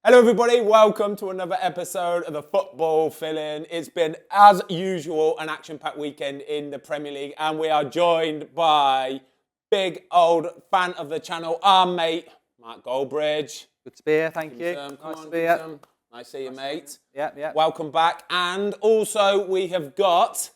Hello everybody, welcome to another episode of the Football Fill-In. It's been, as usual, an action-packed weekend in the Premier League, and we are joined by big old fan of the channel, our mate, Mark Goldbridge. Good to be here, thank you. Nice to be here. Nice to see you, mate. Yeah. Welcome back. And also, we have got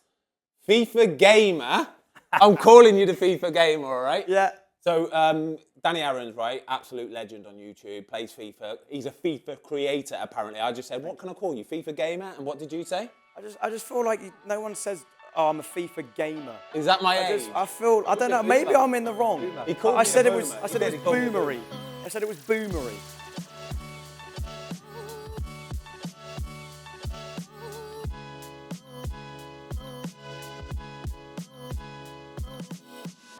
FIFA Gamer. I'm calling you the FIFA Gamer, all right? Yeah. So, Danny Aaron's, right? Absolute legend on YouTube, plays FIFA. He's a FIFA creator, apparently. I just said, what can I call you? FIFA Gamer? And what did you say? I just feel like no one says, oh, I'm a FIFA gamer. Is that my age? I don't know, maybe I'm in the wrong. I said it was boomery. I said it was boomery.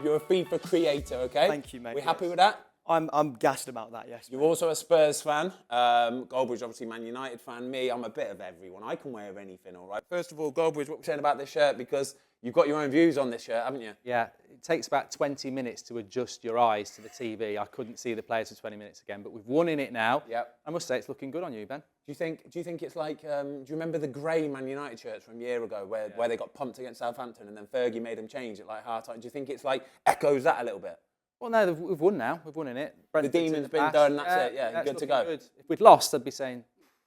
You're a FIFA creator, okay? Thank you, mate. We happy with that? I'm gassed about that, yes. You're also a Spurs fan. Goldbridge, obviously, Man United fan. Me, I'm a bit of everyone. I can wear anything, all right? First of all, Goldbridge, what we're saying about this shirt, because you've got your own views on this shirt, haven't you? Yeah, it takes about 20 minutes to adjust your eyes to the TV. I couldn't see the players for 20 minutes again, but we've won in it now. Yep. I must say it's looking good on you, Ben. Do you think it's like, do you remember the grey Man United shirts from a year ago where they got pumped against Southampton and then Fergie made them change it like half time? Do you think it's like echoes that a little bit? Well, no, we've won now. We've won in it. The demon's been done, that's it. Yeah, good to go. Good. If we'd lost, I'd be saying...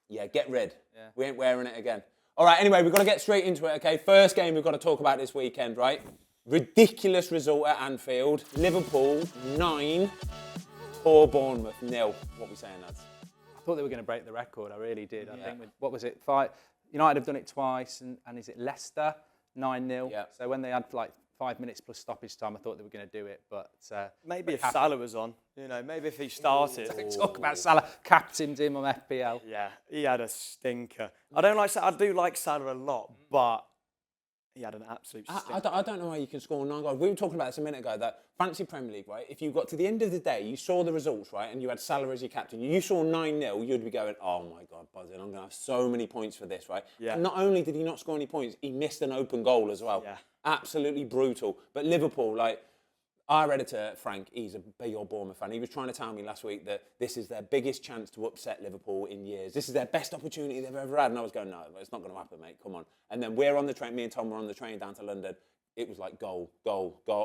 Yeah, get rid. Yeah. We ain't wearing it again. All right, anyway, we've got to get straight into it, okay? First game we've got to talk about this weekend, right? Ridiculous result at Anfield. Liverpool, 9. Or Bournemouth, 0. What are we saying, lads? I thought they were going to break the record. I really did. I think, what was it? United have done it twice, and is it Leicester? 9-0. Yeah. So when they had like 5 minutes plus stoppage time, I thought they were going to do it, but... maybe if Salah was on, maybe if he started. Talk about Salah, captained him on FPL. Yeah, he had a stinker. I do like Salah a lot, but he had an absolute stinker. I don't know how you can score 9 goals. We were talking about this a minute ago, that fancy Premier League, right? If you got to the end of the day, you saw the results, right, and you had Salah as your captain, you saw 9-0, you'd be going, oh my God, buzzing, I'm going to have so many points for this, right? Yeah. And not only did he not score any points, he missed an open goal as well. Yeah. Absolutely brutal. But Liverpool, like, our editor, Frank, he's a big old Bournemouth fan. He was trying to tell me last week that this is their biggest chance to upset Liverpool in years. This is their best opportunity they've ever had. And I was going, no, it's not going to happen, mate. Come on. And then we're on the train, me and Tom were on the train down to London. It was like goal.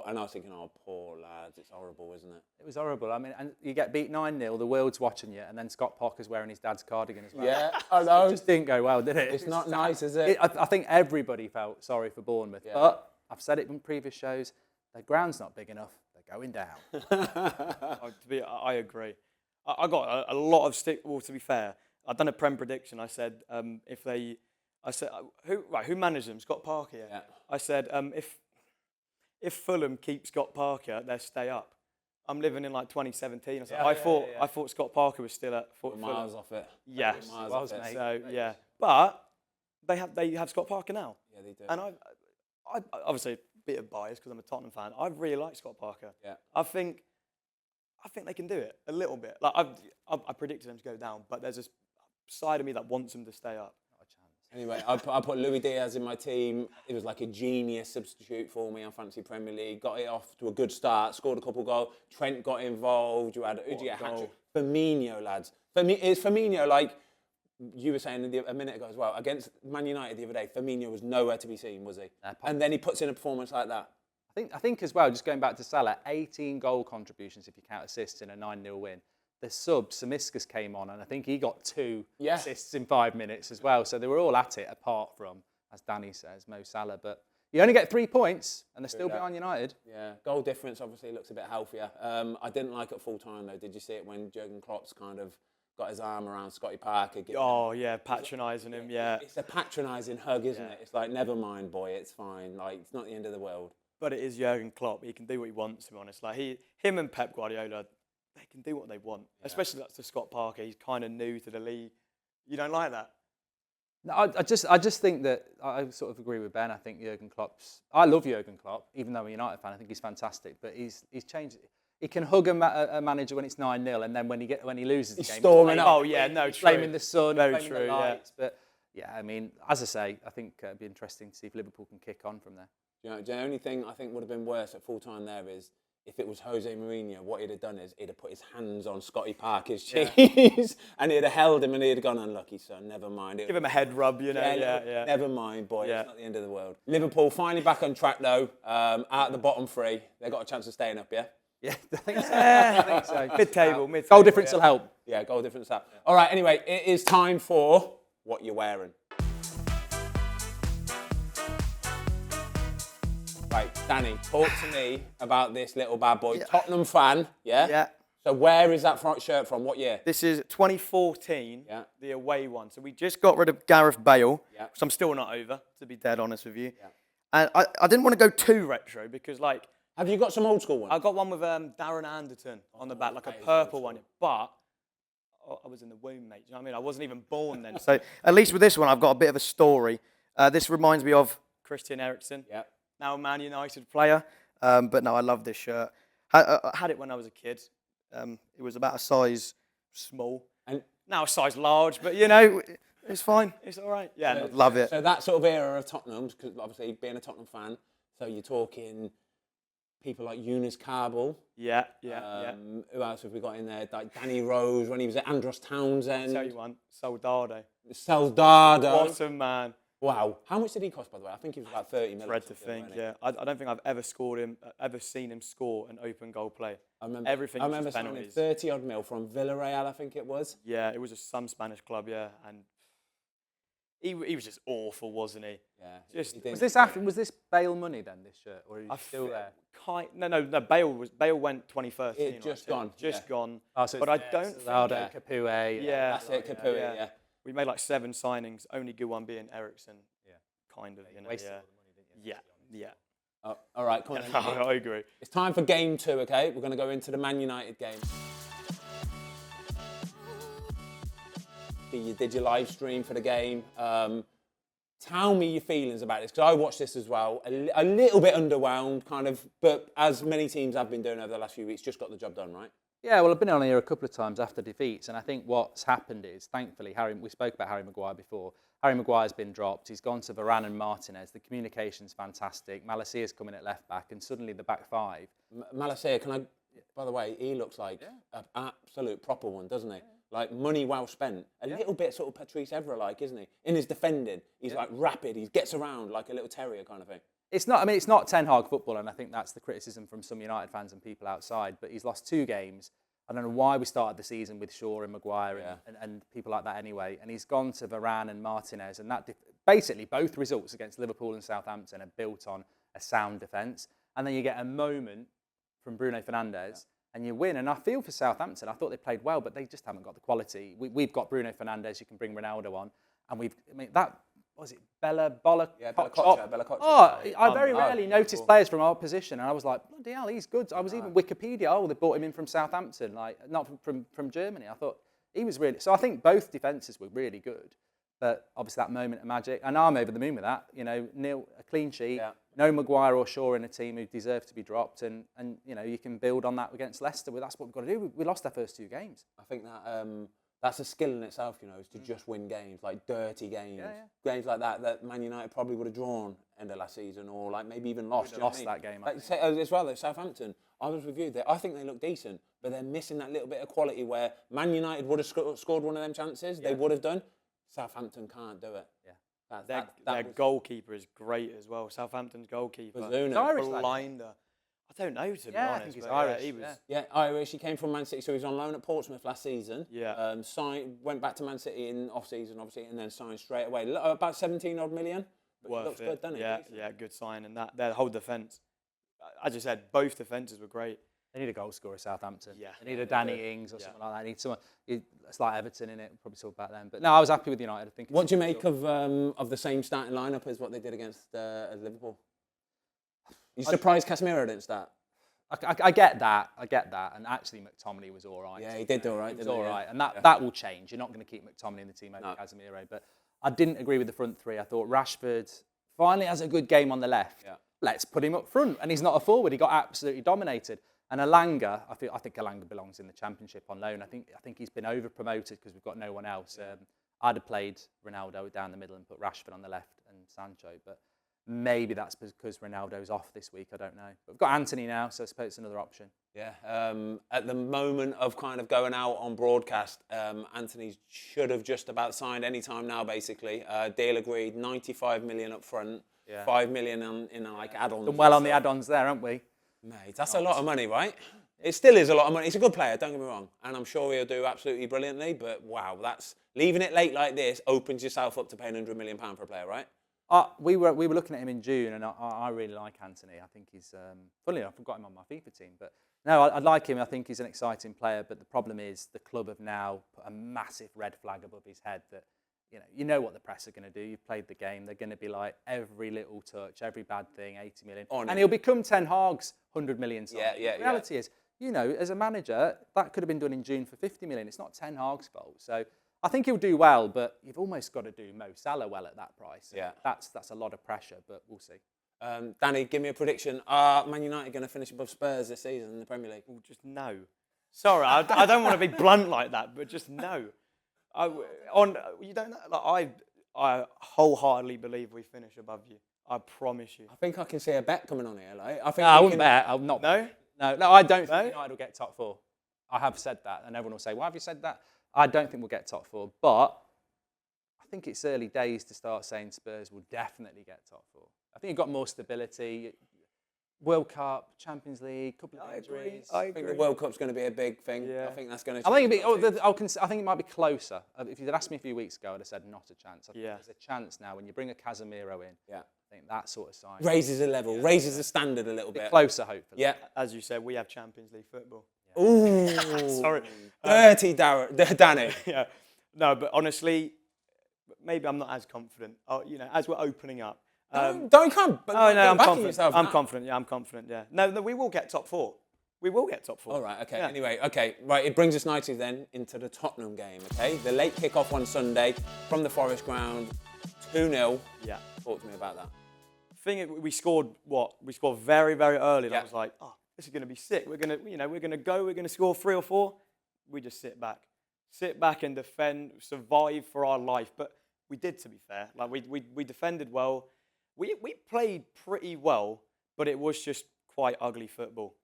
And I was thinking, oh, poor lads, it's horrible, isn't it? It was horrible. I mean, and you get beat 9-0, the world's watching you, and then Scott Parker's wearing his dad's cardigan as well. Yeah, I know. It just didn't go well, did it? It's not nice, is it? I think everybody felt sorry for Bournemouth. Yeah. But I've said it in previous shows, their ground's not big enough. They're going down. I agree. I got a lot of stick. Well, to be fair, I've done a Prem prediction. I said who managed them? Scott Parker. Yeah. I said if Fulham keep Scott Parker, they'll stay up. I'm living in like 2017. I thought Scott Parker was still at Fulham. Miles off it. Yes, mate. So yeah, but they have Scott Parker now. Yeah, they do. And I obviously a bit of bias because I'm a Tottenham fan. I really like Scott Parker. Yeah. I think they can do it a little bit. Like I predicted them to go down, but there's a side of me that wants them to stay up. Not a chance. Anyway, I put Louis Diaz in my team. It was like a genius substitute for me on Fantasy Premier League. Got it off to a good start, scored a couple goals. Trent got involved. You had a hat-trick. Firmino, lads. Is Firmino like... You were saying a minute ago as well, against Man United the other day, Firmino was nowhere to be seen, was he? And then he puts in a performance like that. I think as well, just going back to Salah, 18 goal contributions if you count assists in a 9-0 win. The sub, Samiskas came on, and I think he got 2 assists in 5 minutes as well. So they were all at it, apart from, as Danny says, Mo Salah. But you only get 3 points, and they're still behind United. Yeah, goal difference obviously looks a bit healthier. I didn't like it full time though. Did you see it when Jurgen Klopp's kind of got his arm around Scotty Parker? Patronising him, yeah. It's a patronising hug, isn't it? It's like, never mind, boy, it's fine. Like, it's not the end of the world. But it is Jurgen Klopp. He can do what he wants, to be honest. Like him and Pep Guardiola, they can do what they want. Yeah. Especially that's to Scott Parker. He's kind of new to the league. You don't like that? No, I just think that I sort of agree with Ben. I think Jurgen Klopp's... I love Jurgen Klopp, even though I'm a United fan. I think he's fantastic. But he's changed... He can hug a manager when it's 9-0, and then when he loses the game, storming up. Oh yeah, no, true. Blaming the sun, very blaming true. the lights. Yeah. But yeah, I mean, as I say, I think it'd be interesting to see if Liverpool can kick on from there. You know, the only thing I think would have been worse at full time there is if it was Jose Mourinho, what he'd have done is he'd have put his hands on Scotty Parker's cheese and he'd have held him and he'd have gone, unlucky son, never mind. Give him a head rub, you know. Yeah. Never mind, boy, it's not the end of the world. Liverpool finally back on track though, out the bottom three. They've got a chance of staying up, yeah? Yeah, I think so. I think so. Mid-table. Goal difference will help. Yeah, goal difference will help. All right, anyway, it is time for what you're wearing. Right, Danny, talk to me about this little bad boy. Tottenham fan, yeah? Yeah. So where is that shirt from? What year? This is 2014, the away one. So we just got rid of Gareth Bale, which I'm still not over, to be dead honest with you. Yeah. And I didn't want to go too retro because, like... Have you got some old school ones? I got one with Darren Anderton on the back, like a purple one. But I was in the womb, mate. Do you know what I mean? I wasn't even born then. So at least with this one, I've got a bit of a story. This reminds me of Christian Eriksen. Yeah. Now a Man United player. But no, I love this shirt. I had it when I was a kid. It was about a size small. And now a size large. But, you know, it's fine. It's all right. Yeah, I love it. So that sort of era of Tottenham, because obviously being a Tottenham fan, so you're talking... people like Yunus Kabul. Yeah. Who else have we got in there? Like Danny Rose when he was at Andros Townsend. I'll tell you one, Soldado. What a man. Wow. How much did he cost, by the way? I think he was about 30 million. Dread to think, yeah. I don't think I've ever seen him score an open goal play. I remember signing 30 odd mil from Villarreal, I think it was. Yeah, it was some Spanish club, yeah. And he was just awful, wasn't he? Yeah. Was this Bale money then, this shirt? Or are you still there? No, Bale went 2013. It's just gone. Gone. Oh, so but I don't think... Capoue. Yeah. That's it, Capoue, yeah. We made like 7 signings, only good one being Eriksen. Yeah. Kind of, you know. Wasted all the money, didn't you? Yeah. Oh, all right, come on. I agree. It's time for game 2, okay? We're going to go into the Man United game. You did your live stream for the game. Tell me your feelings about this, because I watched this as well. A little bit underwhelmed, kind of, but as many teams have been doing over the last few weeks, just got the job done, right? Yeah, well, I've been on here a couple of times after defeats, and I think what's happened is, thankfully, we spoke about Harry Maguire before. Harry Maguire's been dropped. He's gone to Varane and Martinez. The communication's fantastic. Malasia's coming at left back, and suddenly the back five. Malacia, by the way, he looks like an absolute proper one, doesn't he? Yeah. Like money well spent. A little bit sort of Patrice Evra-like, isn't he? In his defending, he's like rapid. He gets around like a little terrier kind of thing. It's not Ten Hag football, and I think that's the criticism from some United fans and people outside. But he's lost 2 games. I don't know why we started the season with Shaw and Maguire and people like that anyway. And he's gone to Varane and Martinez, and that basically both results against Liverpool and Southampton are built on a sound defence. And then you get a moment from Bruno Fernandes. And you win, and I feel for Southampton. I thought they played well, but they just haven't got the quality. We've got Bruno Fernandes. You can bring Ronaldo on, and Bella Koch. I very rarely notice players from our position, and I was like, bloody hell, he's good. I was even Wikipedia. Oh, they bought him in from Southampton, like not from Germany. I thought he was really. So I think both defences were really good, but obviously that moment of magic, and I'm over the moon with that. You know, a clean sheet. Yeah. No Maguire or Shaw in a team who deserve to be dropped, and you know you can build on that against Leicester. Well, that's what we've got to do. We lost our first 2 games. I think that that's a skill in itself, you know, is to just win games, like dirty games, games like that Man United probably would have drawn end of last season, or like maybe even lost. That game. Like, as well as Southampton, I was with you. I think they look decent, but they're missing that little bit of quality where Man United would have scored one of them chances. They would have done. Southampton can't do it. Yeah. Their goalkeeper is great as well. Southampton's goalkeeper. He's Irish, blinder. I don't know, to be honest. I think he's Irish. Irish. He came from Man City, so he was on loan at Portsmouth last season. Yeah. Went back to Man City in off-season, obviously, and then signed straight away. About 17 odd million. Worth it. Good, doesn't it? Yeah, good sign. And their whole defence, as you said, both defences were great. They need a goal scorer, Southampton. Yeah. They need a Danny Ings or something like that. They need someone. It's like Everton in it. We'll probably talk about them. But no, I was happy with United. I think. What do you make of the same starting lineup as what they did against Liverpool? You surprised Casemiro didn't start? I get that. And actually, McTominay was all right. Yeah, he did all right. He was all right. And that will change. You're not going to keep McTominay in the team over Casemiro. But I didn't agree with the front 3. I thought Rashford finally has a good game on the left. Yeah. Let's put him up front. And he's not a forward. He got absolutely dominated. And Elanga, I think Elanga belongs in the Championship on loan. I think he's been over-promoted because we've got no one else. I'd have played Ronaldo down the middle and put Rashford on the left and Sancho. But Maybe that's because Ronaldo's off this week. I don't know. But we've got Anthony now, so I suppose it's another option. Yeah. At the moment of kind of going out on broadcast, Anthony should have just about signed any time now, basically. Deal agreed, 95 million up front, 5 million in like add-ons. Done well on the add-ons there, haven't we? Mate, that's a lot of money, right? It still is a lot of money. He's a good player, don't get me wrong. And I'm sure he'll do absolutely brilliantly. But wow, that's leaving it late like this opens yourself up to paying £100 million for a player, right? We were looking at him in June, and I really like Anthony. I think he's, funnily enough, I've got him on my FIFA team. But no, I like him. I think he's an exciting player. But the problem is the club have now put a massive red flag above his head that, you know what the press are going to do. You've played the game. They're going to be like every little touch, every bad thing, 80 million. And he'll become Ten Hag's 100 million sign. The reality is, as a manager, that could have been done in June for 50 million. It's not Ten Hag's fault. So I think he'll do well, but you've almost got to do Mo Salah well at that price. Yeah. That's a lot of pressure, but we'll see. Danny, give me a prediction. Are Man United going to finish above Spurs this season in the Premier League? Well, just no. Sorry, I don't want to be blunt like that, but just no. You don't know. Like, I wholeheartedly believe we finish above you. I promise you. I think I can see a bet coming on here. Like, I wouldn't bet. I'll not. No? No, I don't think United will get top four. I have said that, and everyone will say, why have you said that? I don't think we'll get top four, but I think it's early days to start saying Spurs will definitely get top four. I think you've got more stability. World Cup, Champions League, couple of injuries. I think the World Cup's going to be a big thing. Yeah. I think that's going to. I think it might be closer. If you'd asked me a few weeks ago, I'd have said not a chance. I think there's a chance now when you bring a Casemiro in. Yeah. I think that sort of sign raises the level, raises the standard a little bit. Closer, hopefully. Yeah. As you said, we have Champions League football. Yeah. Ooh. Sorry. Dirty Danny. Yeah. No, but honestly, maybe I'm not as confident. As we're opening up. Don't come. I'm confident. I'm confident. Yeah, I'm confident. Yeah. No, we will get top four. We will get top four. All right. Okay. Yeah. Anyway. Okay. Right. It brings us nicely then into the Tottenham game. Okay. The late kick-off on Sunday from the Forest ground, 2-0. Yeah. Talk to me about that. We scored what? We scored very, very early. And I was like, this is going to be sick. We're going to score 3 or 4. We just sit back and defend, survive for our life. But we did, to be fair. Like we defended well. We played pretty well, but it was just quite ugly football.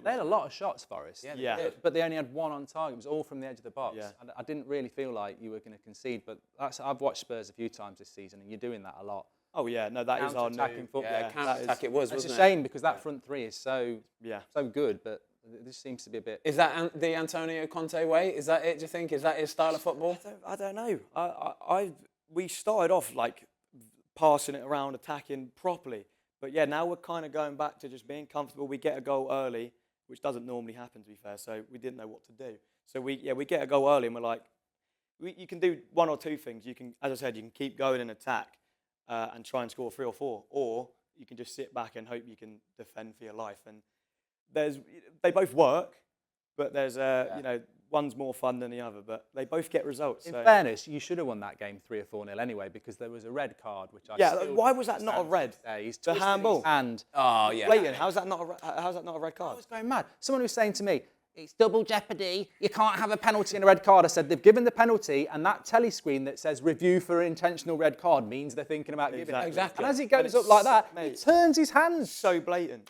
They had a lot of shots, Forest. Yeah. But they only had one on target. It was all from the edge of the box. Yeah. I didn't really feel like you were going to concede, but I've watched Spurs a few times this season, and you're doing that a lot. Oh yeah, no, that is our new football. Yeah, counter-attack it was, wasn't it? It's a shame because that front three is so good, but this seems to be a bit. Is that the Antonio Conte way? Is that it? Do you think? Is that his style of football? I don't know. We started off like passing it around, attacking properly, but yeah, now we're kind of going back to just being comfortable. We get a goal early, which doesn't normally happen, to be fair. So we didn't know what to do. So we get a goal early, and we're like, you can do one or two things. You can, as I said, you can keep going and attack and try and score 3 or 4, or you can just sit back and hope you can defend for your life. And they both work, but there's one's more fun than the other, but they both get results. In fairness, you should have won that game 3 or 4-0 anyway, because there was a red card, which why was that not a red? The handball. And blatant. How's that not a red card? I was going mad. Someone was saying to me, it's double jeopardy. You can't have a penalty and a red card. I said, they've given the penalty, and that telly screen that says review for an intentional red card means they're thinking about giving it. Exactly. And as he goes up like that, he turns his hands. So blatant.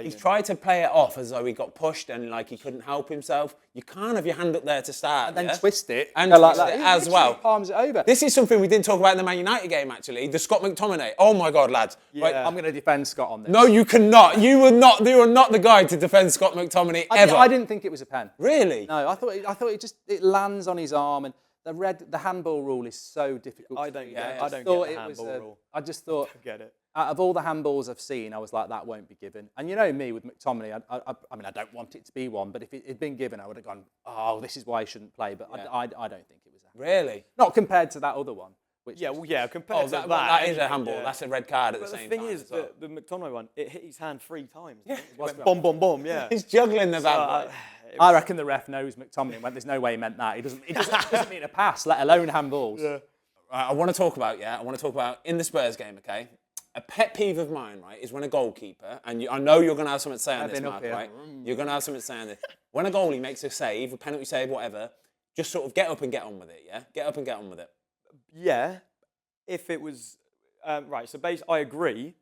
He's tried to play it off as though he got pushed and like he couldn't help himself. You can't have your hand up there to start. And then twist it. And twist it as well. Palms it over. This is something we didn't talk about in the Man United game, actually. The Scott McTominay. Oh my God, lads. Yeah. Right, I'm going to defend Scott on this. No, you cannot. You are not the guy to defend Scott McTominay ever. I didn't think it was a pen. Really? No, I thought it lands on his arm, and the handball rule is so difficult. I don't get the handball rule. I just thought. I get it. Out of all the handballs I've seen, I was like, that won't be given. And you know me with McTominay, I mean, I don't want it to be one, but if it had been given, I would have gone, oh, this is why he shouldn't play. But I don't think it was a handball. Really? Not compared to that other one. Compared to that is a handball. Yeah. That's a red card at the same time. The thing is, the McTominay one, it hit his hand 3 times. Yeah. Boom, yeah. He's juggling the bad boy. I reckon the ref knows McTominay went, there's no way he meant that. He doesn't mean a pass, let alone handballs. Yeah. I want to talk about in the Spurs game, okay? A pet peeve of mine, right, is when a goalkeeper, and I know you're going to have something to say on this, Mark, right? You're going to have something to say on this. When a goalie makes a save, a penalty save, whatever, just sort of get up and get on with it, yeah? Get up and get on with it. Yeah, if it was right, so I agree,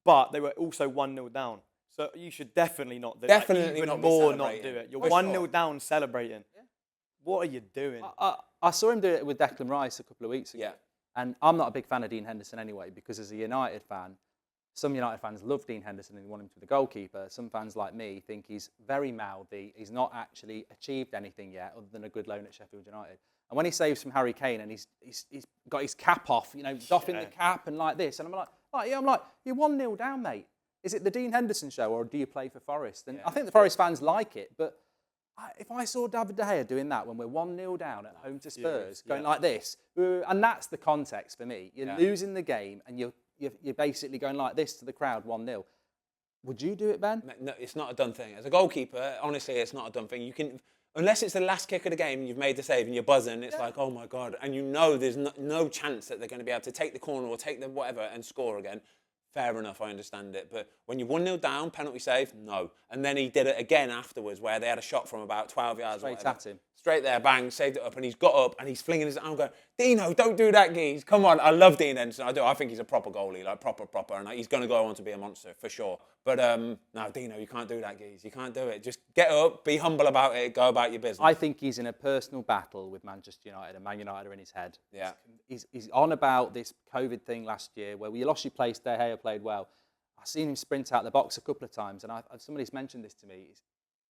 but they were also 1-0 down. So you should definitely not do it. Definitely even not more be not do it. You're 1-0 down celebrating. Yeah. What are you doing? I saw him do it with Declan Rice a couple of weeks ago. Yeah. And I'm not a big fan of Dean Henderson anyway, because as a United fan, some United fans love Dean Henderson and want him to be the goalkeeper. Some fans like me think he's very mouthy. He's not actually achieved anything yet other than a good loan at Sheffield United. And when he saves from Harry Kane and he's got his cap off, doffing the cap and like this, and I'm like, you're 1-0 down, mate. Is it the Dean Henderson show or do you play for Forest? And I think the Forest fans like it, but if I saw David De Gea doing that when we're 1-0 down at home to Spurs, going like this, and that's the context for me. You're losing the game and you're basically going like this to the crowd, 1-0. Would you do it, Ben? No, it's not a done thing. As a goalkeeper, honestly, it's not a done thing. You can, unless it's the last kick of the game and you've made the save and you're buzzing, it's like, oh my God. And there's no chance that they're going to be able to take the corner or take the whatever and score again. Fair enough, I understand it. But when you're 1-0 down, penalty save, no. And then he did it again afterwards where they had a shot from about 12 yards. Straight at him. Straight there, bang, saved it up, and he's got up and he's flinging his arm going, Dino, don't do that, geez. Come on, I love Dean Henderson. I do. I think he's a proper goalie, like proper, and he's going to go on to be a monster, for sure. But no, Dino, you can't do that, geez. You can't do it. Just get up, be humble about it, go about your business. I think he's in a personal battle with Manchester United, and Man United are in his head. Yeah. He's on about this COVID thing last year where you lost your place, De Gea played well. I've seen him sprint out the box a couple of times, and somebody's mentioned this to me.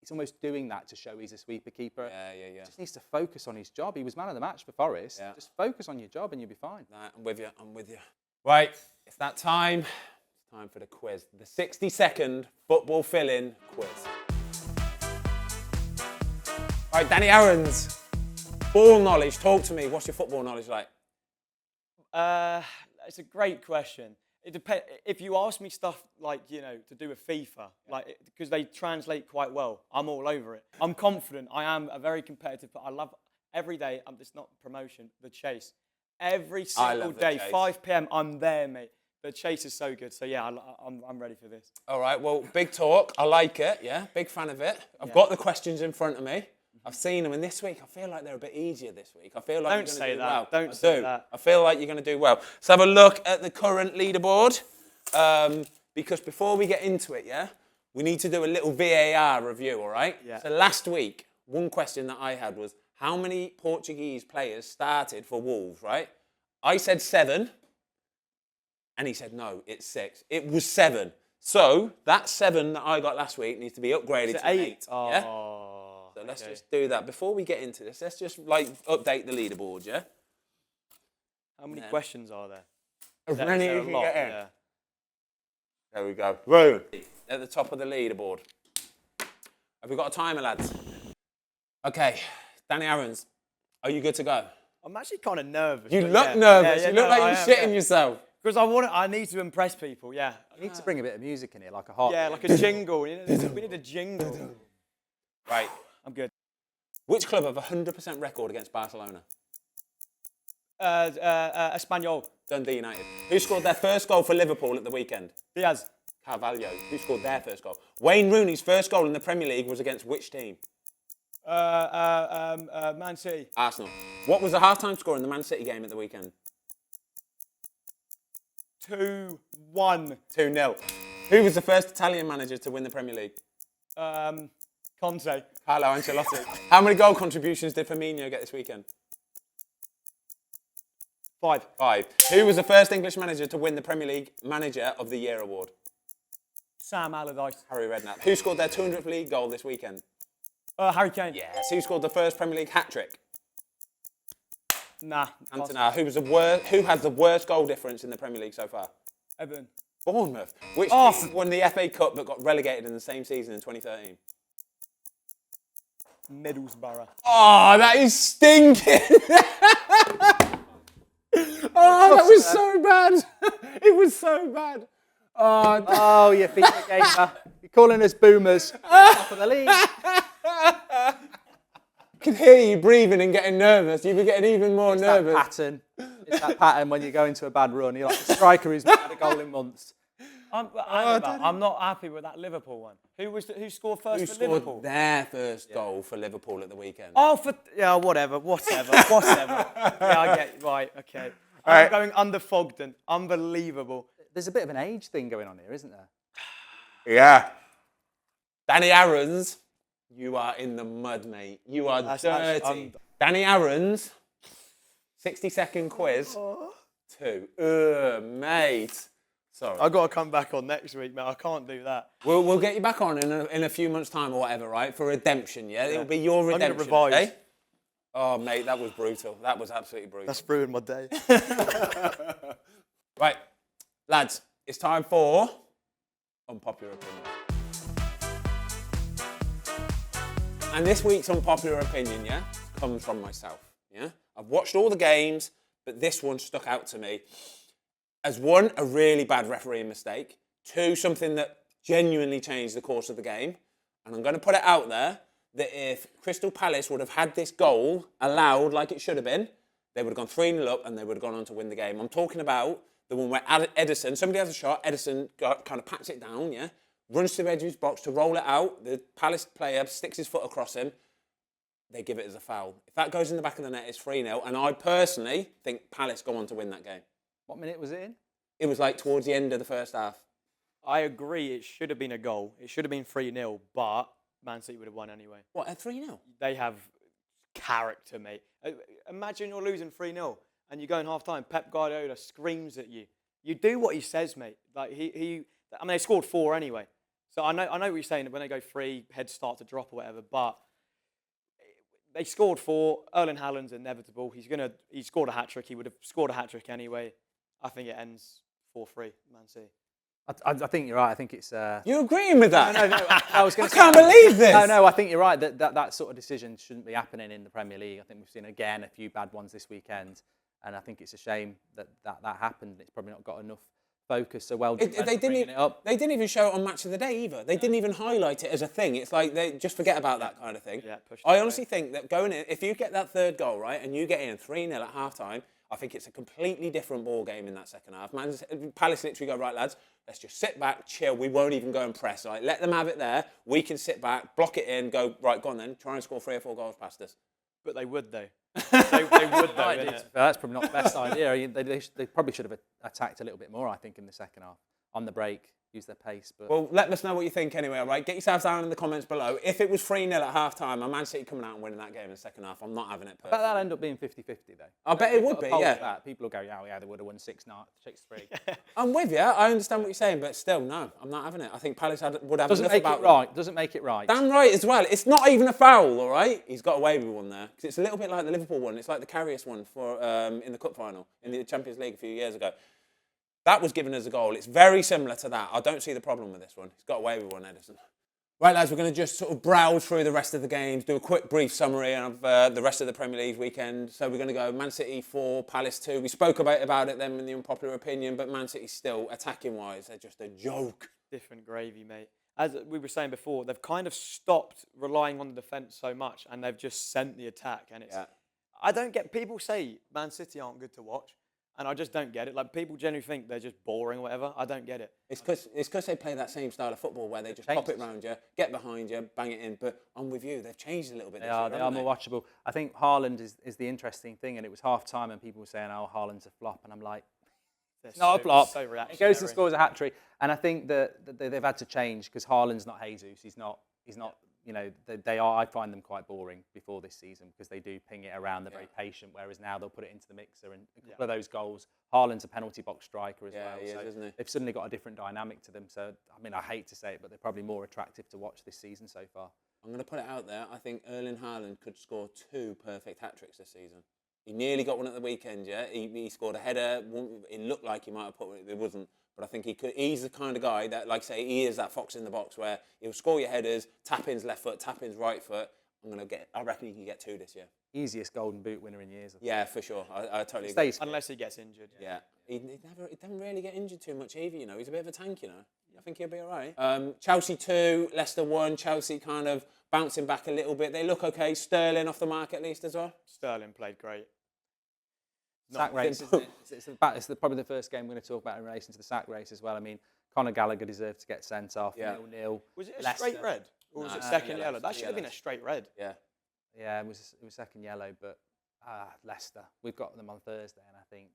He's almost doing that to show he's a sweeper keeper. Yeah. He just needs to focus on his job. He was man of the match for Forest. Yeah. Just focus on your job and you'll be fine. Nah, I'm with you. Right, it's that time. It's time for the quiz. The 60-second football fill-in quiz. Right, Danny Aarons, ball knowledge. Talk to me. What's your football knowledge like? It's a great question. It depends. If you ask me stuff like, to do with FIFA, because they translate quite well, I'm all over it. I'm confident. I am a very competitive, but I love every day. It's not promotion, the chase. Every single day, 5 p.m, I'm there, mate. The chase is so good. So, yeah, I'm ready for this. All right, well, big talk. I like it, yeah. Big fan of it. I've got the questions in front of me. I've seen them, and this week I feel like they're a bit easier this week. I feel like you're going to do well. Don't say that. I feel like you're going to do well. Let's have a look at the current leaderboard, because before we get into it, we need to do a little VAR review, all right? Yeah. So last week, one question that I had was, how many Portuguese players started for Wolves, right? I said 7, and he said, no, it's 6. It was 7. So that 7 that I got last week needs to be upgraded to 8. Oh. Yeah? So let's just do that. Before we get into this, let's just update the leaderboard, yeah? How many questions are there? As many as a you can lot, get in. yeah. There we go. Boom. At the top of the leaderboard. Have we got a timer, lads? Okay. Danny Aarons, are you good to go? I'm actually kind of nervous. You look nervous. You look like you're shitting yourself. Because I need to impress people, yeah. You need to bring a bit of music in here, like a heart. Yeah, like a jingle. We need a jingle. Right. I'm good. Which club have a 100% record against Barcelona? Espanyol. Dundee United. Who scored their first goal for Liverpool at the weekend? Diaz. Carvalho. Who scored their first goal? Wayne Rooney's first goal in the Premier League was against which team? Man City. Arsenal. What was the half-time score in the Man City game at the weekend? 2-1. 2-0. Who was the first Italian manager to win the Premier League? Conte. Carlo Ancelotti. How many goal contributions did Firmino get this weekend? 5. 5. Who was the first English manager to win the Premier League Manager of the Year award? Sam Allardyce. Harry Redknapp. Who scored their 200th league goal this weekend? Harry Kane. Yes. Who scored the first Premier League hat-trick? Nah. Cantona. Who has the worst goal difference in the Premier League so far? Everton. Bournemouth. Which team won the FA Cup but got relegated in the same season in 2013? Middlesbrough. Oh, that is stinking. Oh, that was so bad. It was so bad. Oh, you FIFA gamer. You're calling us boomers. Top of the league. I can hear you breathing and getting nervous. You'd be getting even more nervous. It's that pattern when you go into a bad run. You're like the striker who's not had a goal in months. I'm not happy with that Liverpool one. Who scored first for Liverpool? Who scored their first goal for Liverpool at the weekend? Oh, whatever. Yeah, I get right. Okay. I'm going under Fogden. Unbelievable. There's a bit of an age thing going on here, isn't there? Yeah. Danny Aaron's, you are in the mud, mate. You are dirty. Danny Aaron's, 60-second quiz. 2. Mate. Sorry. I've got to come back on next week, mate. I can't do that. We'll get you back on in a few months' time or whatever, right? For redemption, yeah? It'll be your redemption. I'm going to revise. Eh? Oh, mate, that was brutal. That was absolutely brutal. That's ruined my day. Right, lads, it's time for Unpopular Opinion. And this week's Unpopular Opinion, yeah, comes from myself, yeah? I've watched all the games, but this one stuck out to me as 1, a really bad refereeing mistake, 2, something that genuinely changed the course of the game. And I'm going to put it out there that if Crystal Palace would have had this goal allowed like it should have been, they would have gone 3-0 up and they would have gone on to win the game. I'm talking about the one where Edison, somebody has a shot, Edison kind of pats it down, yeah? Runs to the edge of his box to roll it out. The Palace player sticks his foot across him. They give it as a foul. If that goes in the back of the net, it's 3-0. And I personally think Palace go on to win that game. What minute was it in? It was like towards the end of the first half. I agree. It should have been a goal. It should have been 3-0, but Man City would have won anyway. What, at 3-0? They have character, mate. Imagine you're losing 3-0 and you go in half-time. Pep Guardiola screams at you. You do what he says, mate. Like I mean, they scored 4 anyway. So I know what you're saying. When they go 3, heads start to drop or whatever. But they scored 4. Erling Haaland's inevitable. He scored a hat-trick. He would have scored a hat-trick anyway. I think it ends 4-3, Man City. I think you're right. I think it's... You're agreeing with that? No. I can't believe this. No, I think you're right. That sort of decision shouldn't be happening in the Premier League. I think we've seen, again, a few bad ones this weekend. And I think it's a shame that happened. It's probably not got enough focus. So well, they didn't even show it on Match of the Day either. They didn't even highlight it as a thing. It's like they just forget about that kind of thing. Yeah, I honestly think that going in, if you get that 3rd goal, right, and you get in 3-0 at half-time, I think it's a completely different ball game in that second half. Palace literally go, right, lads, let's just sit back, chill. We won't even go and press. Like, let them have it there. We can sit back, block it in, go, right, go on then, try and score 3 or 4 goals past us. But they would, though. they would, though. That's probably not the best idea. They probably should have attacked a little bit more, I think, in the second half. On the break, use their pace. But well, let us know what you think anyway, all right? Get yourselves down in the comments below. If it was 3-0 at half-time and Man City coming out and winning that game in the second half, I'm not having it personally. I bet that'll end up being 50-50, though. I bet it would be, yeah. That. People will go, yeah, they would have won 6-3. I'm with you. I understand what you're saying, but still, no, I'm not having it. I think Palace would have enough about them. Doesn't make it right. Damn right as well. It's not even a foul, all right? He's got away with one there. Because it's a little bit like the Liverpool one. It's like the Karius one for in the Cup final, in the Champions League a few years ago. That was given as a goal. It's very similar to that. I don't see the problem with this one. He's got away with one, Edison. Right, lads, we're going to just sort of browse through the rest of the games, do a quick, brief summary of the rest of the Premier League weekend. So we're going to go Man City 4, Palace 2. We spoke about it then in the Unpopular Opinion, but Man City still, attacking-wise, they're just a joke. Different gravy, mate. As we were saying before, they've kind of stopped relying on the defence so much, and they've just sent the attack. And it's, I don't get, people say Man City aren't good to watch. And I just don't get it. Like, people generally think they're just boring or whatever. I don't get it. It's because they play that same style of football where they just pop it round you, get behind you, bang it in. But I'm with you. They've changed a little bit. They are more watchable. I think Haaland is the interesting thing. And it was half-time and people were saying, oh, Haaland's a flop. And I'm like, it's not a flop. So reactionary. He goes and scores a hat-trick. And I think that they've had to change because Haaland's not Jesus. He's not. You know, they are. I find them quite boring before this season because they do ping it around. They're very patient. Whereas now they'll put it into the mixer, and a couple of those goals. Haaland's a penalty box striker as well. He is, isn't he? They've suddenly got a different dynamic to them. So I mean, I hate to say it, but they're probably more attractive to watch this season so far. I'm going to put it out there. I think Erling Haaland could score 2 perfect hat tricks this season. He nearly got one at the weekend. Yeah, he scored a header. It looked like he might have put it. It wasn't. But I think he could. He's the kind of guy that, like say, he is that fox in the box where he'll score your headers, tap-ins left foot, tap-ins right foot. I reckon he can get 2 this year. Easiest Golden Boot winner in years. Yeah, for sure. I totally agree. Unless he gets injured. Yeah. He doesn't really get injured too much either, you know. He's a bit of a tank, you know. I think he'll be all right. Chelsea 2, Leicester 1. Chelsea kind of bouncing back a little bit. They look okay. Sterling off the mark at least as well. Sterling played great. Sack race, isn't it? It's probably the first game we're going to talk about in relation to the sack race as well. I mean, Conor Gallagher deserved to get sent off. 0-0. Was it a straight red? Or was it second yellow? That should have been a straight red. Yeah. Yeah, it was second yellow, but Leicester. We've got them on Thursday, and I think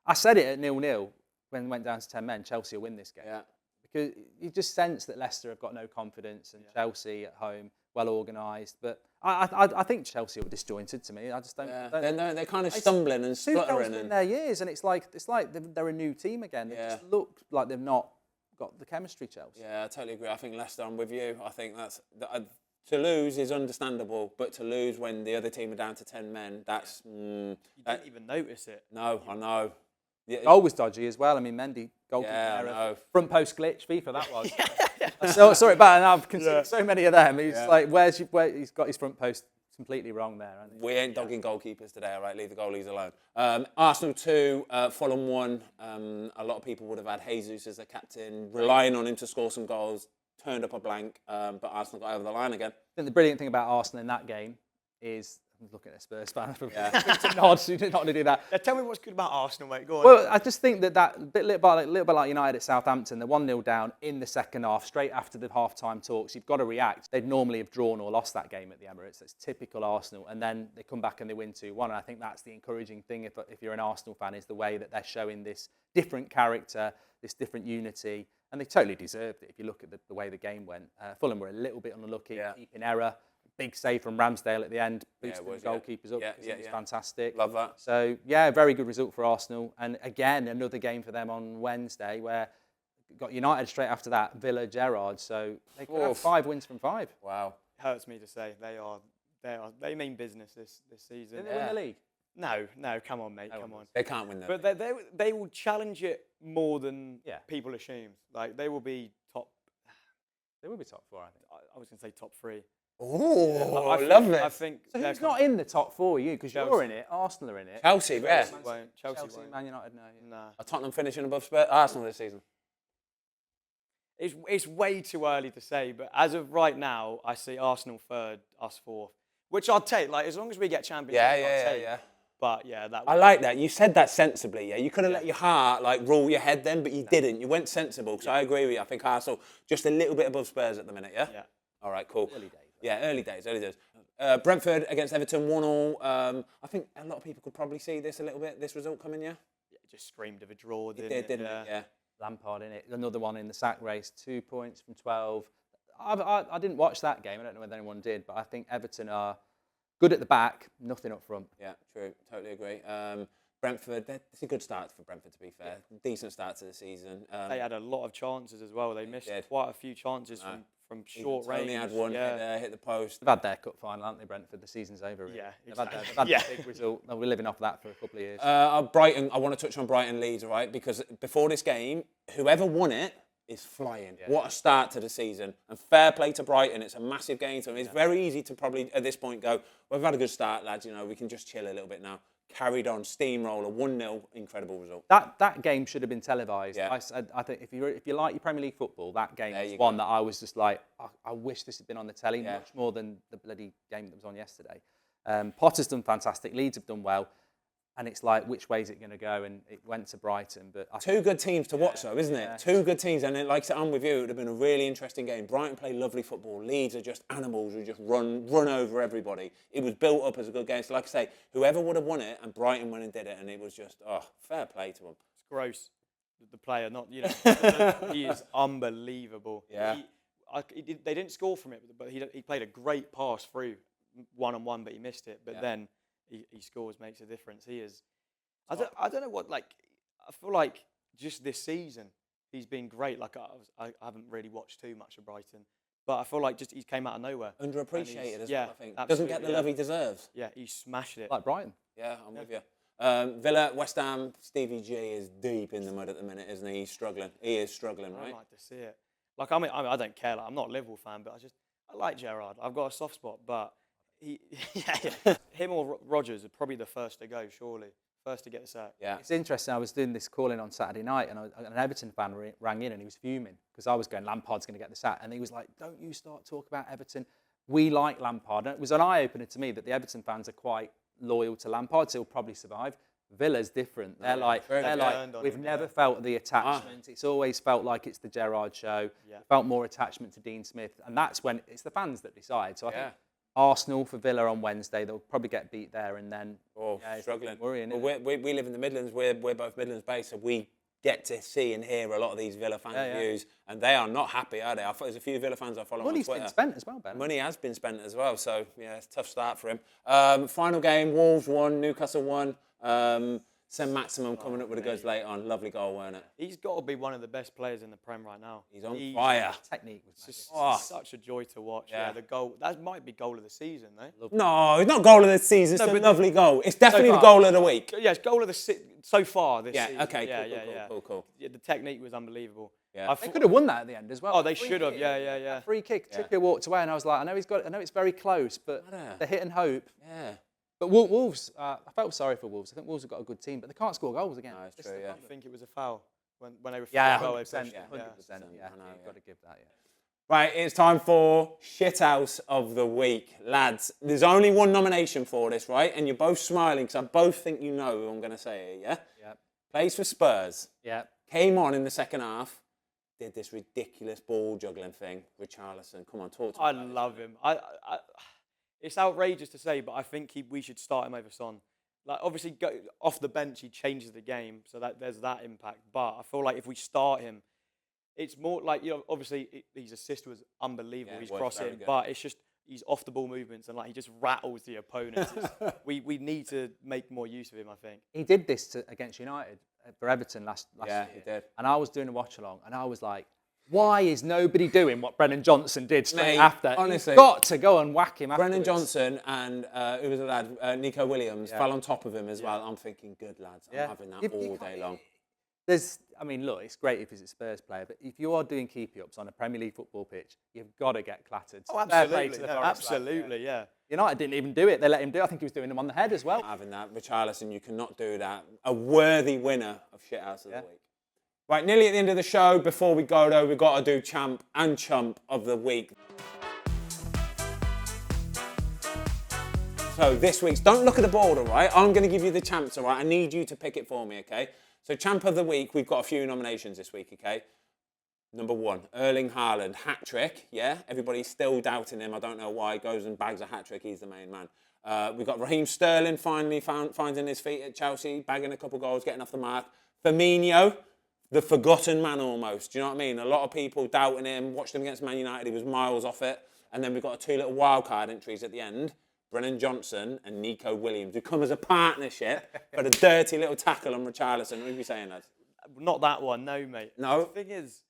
I said it at 0-0 when it went down to 10 men, Chelsea will win this game. Yeah. Because you just sense that Leicester have got no confidence and Chelsea at home, well organised. But I think Chelsea were disjointed to me. I just don't. Yeah. They're kind of stumbling and spluttering. In their years, and it's like they're a new team again. They just look like they've not got the chemistry, Chelsea. Yeah, I totally agree. I think Leicester, I'm with you. I think to lose is understandable, but to lose when the other team are down to 10 men, that's... you didn't even notice it. No, I know. Yeah. Goal was dodgy as well. I mean, Mendy, goalkeeper error. Front post glitch, FIFA, that was. So, sorry about it, and I've considered so many of them. He's like, he's got his front post completely wrong there. We ain't dogging goalkeepers today, all right? Leave the goalies alone. Arsenal 2, Fulham 1. A lot of people would have had Jesus as their captain, relying on him to score some goals. Turned up a blank, but Arsenal got over the line again. I think the brilliant thing about Arsenal in that game is, I'm looking at a Spurs fan, nods, you didn't want to do that. Tell me what's good about Arsenal, mate. Go on. Well, I just think that little bit like United at Southampton, they're 1-0 down in the second half, straight after the half-time talks. You've got to react. They'd normally have drawn or lost that game at the Emirates. That's typical Arsenal. And then they come back and they win 2-1. And I think that's the encouraging thing if you're an Arsenal fan, is the way that they're showing this different character, this different unity. And they totally deserved it if you look at the way the game went. Fulham were a little bit unlucky, keeping error. Big save from Ramsdale at the end, boosting the goalkeepers up. It was fantastic. Love that. So, very good result for Arsenal. And again, another game for them on Wednesday where got United straight after that, Villa, Gerrard. So they could have 5 wins from 5. Wow. Hurts me to say. They mean business this season. Didn't they win the league? No, come on, mate, come on. They can't win that. But they will challenge it more than people assume. Like, they will be top... They will be top 4, I think. I was going to say top 3. Oh, I love it. I think... So who's not in the top 4, you? Because you're in it, Arsenal are in it. Chelsea, yeah. Chelsea won't. Man United, no. Are Tottenham finishing above Arsenal this season? It's way too early to say, but as of right now, I see Arsenal 3rd, us 4th. Which I'll take, like, as long as we get Champions League, I'll take. But I like that. You said that sensibly. Yeah, you could have let your heart rule your head then, but you didn't. You went sensible. Because I agree with you. I think Arsenal just a little bit above Spurs at the minute. Yeah. Yeah. All right. Cool. Early days. Yeah, early days. Brentford against Everton 1-1. I think a lot of people could probably see this a little bit. This result coming. Yeah. It just screamed of a draw. Didn't it? Yeah. Lampard in it. Another one in the sack race. 2 points from 12. I didn't watch that game. I don't know whether anyone did, but I think Everton are good at the back, nothing up front. Yeah, true. Totally agree. Brentford, it's a good start for Brentford, to be fair. Decent start to the season. They had a lot of chances as well. They missed quite a few chances from short range. Only had one hit the post. They've had their cup final, haven't they, Brentford? The season's over. Really. Yeah, exactly. They've had their big result. They'll be living off that for a couple of years. Brighton, I want to touch on Brighton Leeds, right? Because before this game, whoever won it is flying. Yeah. What a start to the season. And fair play to Brighton. It's a massive game to them. It's very easy to probably, at this point, go, well, we've had a good start, lads. We can just chill a little bit now. Carried on, steamroller, 1-0, incredible result. That game should have been televised. Yeah. I think if you like your Premier League football, that game was one that I was just like, I wish this had been on the telly much more than the bloody game that was on yesterday. Potter's done fantastic. Leeds have done well. And it's like, which way is it going to go? And it went to Brighton. But two good teams to watch, though, isn't it? Two good teams. And like I said, I'm with you. It would have been a really interesting game. Brighton play lovely football. Leeds are just animals who just run over everybody. It was built up as a good game. So like I say, whoever would have won it, and Brighton went and did it, and it was just, fair play to them. It's gross. The player, not, he is unbelievable. Yeah. They didn't score from it, but he played a great pass through one-on-one, but he missed it. But then... He scores, makes a difference. He is. I don't know what, I feel like just this season he's been great. I haven't really watched too much of Brighton, but I feel like just he came out of nowhere. Underappreciated as well, I think. Absolutely, doesn't get the love he deserves. Yeah, he smashed it. Like Brighton. Yeah, I'm with you. Villa, West Ham, Stevie G is deep in the mud at the minute, isn't he? He's struggling. He is struggling, right? I like to see it. I don't care. I'm not a Liverpool fan, but I like Gerrard. I've got a soft spot, but. Him or Rodgers are probably the first to go, surely. First to get the sack. Yeah. It's interesting. I was doing this call-in on Saturday night, and an Everton fan rang in, and he was fuming because I was going, Lampard's going to get the sack. And he was like, don't you start talking about Everton. We like Lampard. And it was an eye-opener to me that the Everton fans are quite loyal to Lampard, so he'll probably survive. Villa's different. They're like we've never felt the attachment. It's always felt like it's the Gerrard show. Yeah. Felt more attachment to Dean Smith. And that's when it's the fans that decide. So I think Arsenal for Villa on Wednesday. They'll probably get beat there, and then struggling. Worrying. Well, we live in the Midlands. We're both Midlands based, so we get to see and hear a lot of these Villa fans' views, and they are not happy, are they? I thought there's a few Villa fans I follow on Twitter. Money's been spent as well, Ben. Money has been spent as well, so yeah, it's a tough start for him. Final game: Wolves 1, Newcastle 1. St Maximum coming up with the goods late on. Lovely goal, weren't it? He's got to be one of the best players in the Prem right now. He's on fire. Technique was just such a joy to watch. Yeah, the goal. That might be goal of the season, though. No, it's not goal of the season. It's a lovely goal. It's definitely the goal of the week. Yeah, it's goal of the so far this season. Okay, cool. Yeah, the technique was unbelievable. Yeah. They could have won that at the end as well. Oh, they should have. Yeah. Free kick. Trippier walked away, and I was like, I know it's very close, but the hit and hope. Yeah. But Wolves, I felt sorry for Wolves. I think Wolves have got a good team, but they can't score goals again. No, it's true, yeah. I think it was a foul when they were 100%. Yeah, 100%. You've got to give that, Right, it's time for Shithouse of the Week. Lads, there's only one nomination for this, right? And you're both smiling because I both think you know who I'm going to say it, yeah? Yep. Plays for Spurs. Yep. Came on in the second half. Did this ridiculous ball juggling thing. Richarlison, come on, talk to me. I love him. It's outrageous to say, but I think we should start him over Son. Like, obviously, off the bench, he changes the game, so that there's that impact. But I feel like if we start him, it's more like, obviously, his assist was unbelievable. He's crossing, but it's just he's off the ball movements and he just rattles the opponents. we need to make more use of him, I think. He did this against United for Everton last year. Yeah, he did. And I was doing a watch along, and I was like, why is nobody doing what Brennan Johnson did straight after? Honestly, you've got to go and whack him afterwards. Brennan Johnson and who was the lad? Nico Williams fell on top of him as well. I'm thinking, good lads. I'm having that all day long. Look, it's great if he's a Spurs player, but if you are doing keepy-ups on a Premier League football pitch, you've got to get clattered. Oh, absolutely. Yeah. United didn't even do it. They let him do it. I think he was doing them on the head as well. Having that. Richarlison, you cannot do that. A worthy winner of Shithouse of the Week. Right, nearly at the end of the show. Before we go, though, we've got to do Champ and Chump of the Week. So this week's, don't look at the board, all right? I'm going to give you the champs, all right? I need you to pick it for me, okay? So Champ of the Week, we've got a few nominations this week, okay? Number 1, Erling Haaland, hat-trick, yeah? Everybody's still doubting him. I don't know why. He goes and bags a hat-trick. He's the main man. We've got Raheem Sterling finally finding his feet at Chelsea, bagging a couple goals, getting off the mark. Firmino, the forgotten man almost. Do you know what I mean? A lot of people doubting him. Watched him against Man United. He was miles off it. And then we've got 2 little wildcard entries at the end. Brennan Johnson and Nico Williams, who come as a partnership for the dirty little tackle on Richarlison. What are you saying, lads? Not that one, no, mate. No? The thing is,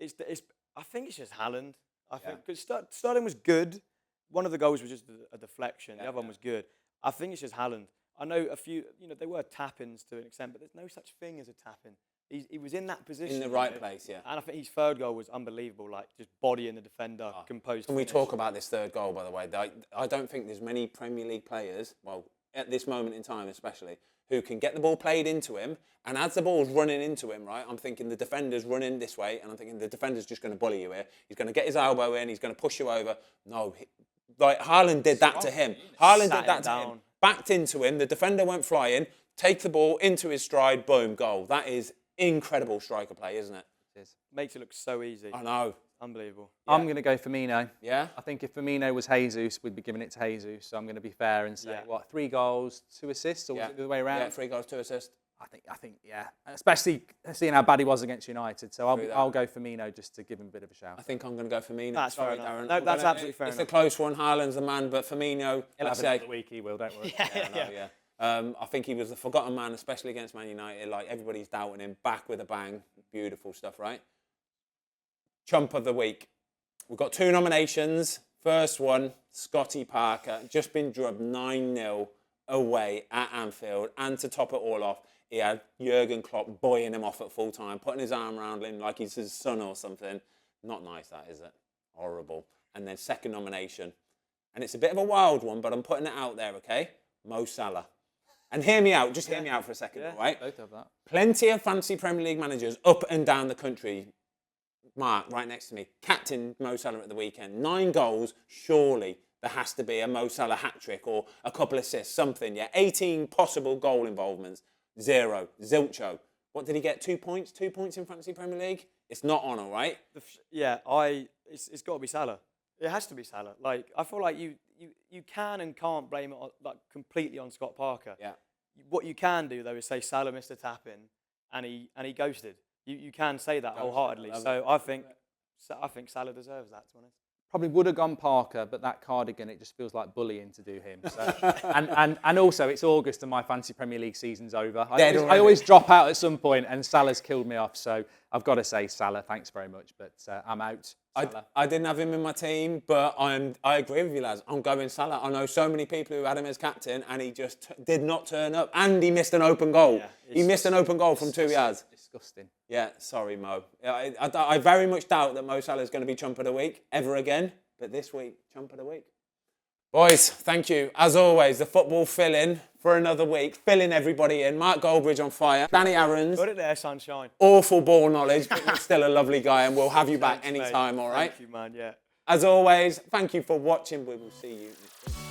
I think it's just Haaland. I think because Sterling was good. One of the goals was just a deflection. The other one was good. I think it's just Haaland. I know a few, they were tap-ins to an extent, but there's no such thing as a tap-in. He was in that position. In the right place, yeah. And I think his third goal was unbelievable, just bodying the defender, composed. Can we talk about this third goal, by the way? I don't think there's many Premier League players, well, at this moment in time especially, who can get the ball played into him, and as the ball's running into him, right, I'm thinking the defender's running this way, and I'm thinking the defender's just going to bully you here. He's going to get his elbow in, he's going to push you over. No, Haaland did that to him. Haaland did that to him. Backed into him, the defender went flying, take the ball into his stride, boom, goal. That is incredible striker play, isn't it? It is. Makes it look so easy. I know. Unbelievable. Yeah. I'm going to go Firmino. Yeah? I think if Firmino was Jesus, we'd be giving it to Jesus. So I'm going to be fair and say, 3 goals, 2 assists, or was it the other way around? Yeah, 3 goals, 2 assists. I think, especially seeing how bad he was against United. So I'll go Firmino just to give him a bit of a shout. I think I'm going to go Firmino. That's fair enough. Darren. No, that's absolutely fair enough. It's a close one. Haaland's the man, but Firmino, He'll have another week, he will, don't worry. I think he was the forgotten man, especially against Man United. Everybody's doubting him. Back with a bang. Beautiful stuff, right? Chump of the Week. We've got 2 nominations. First one, Scotty Parker. Just been drubbed 9-0 away at Anfield. And to top it all off, he had Jurgen Klopp buoying him off at full time, putting his arm around him like he's his son or something. Not nice, that, is it? Horrible. And then second nomination. And it's a bit of a wild one, but I'm putting it out there, okay? Mo Salah. And hear me out, just hear me out for a second, all right? Both of that. Plenty of fancy Premier League managers up and down the country. Mark, right next to me, captain Mo Salah at the weekend. 9 goals, surely there has to be a Mo Salah hat-trick or a couple assists, something, yeah? 18 possible goal involvements, 0, zilcho. What did he get, 2 points? 2 points in fancy Premier League? It's not on, all right? It's got to be Salah. It has to be Salah. Like, I feel like you can and can't blame it on, like, completely on Scott Parker. Yeah. What you can do though is say Salah missed a tap in and he ghosted. You can say that wholeheartedly. So I think Salah deserves that, to be honest. Probably would have gone Parker, but that cardigan, it just feels like bullying to do him. So, and also, it's August and my fantasy Premier League season's over. I always drop out at some point, and Salah's killed me off. So I've got to say Salah, thanks very much, but I'm out. I didn't have him in my team, but I agree with you, lads. I'm going Salah. I know so many people who had him as captain, and he just did not turn up. And he missed an open goal. Yeah, he missed an open goal from 2 yards. Disgusting. Yeah, sorry, Mo. I very much doubt that Mo Salah is going to be Chump of the Week ever again. But this week, Chump of the Week. Boys, thank you. As always, the football fill-in for another week. Filling everybody in. Mark Goldbridge on fire. Danny Aarons. Got it there, sunshine. Awful ball knowledge, but you're still a lovely guy, and we'll have you back anytime, all right? Thank you, man, yeah. As always, thank you for watching. We will see you next week.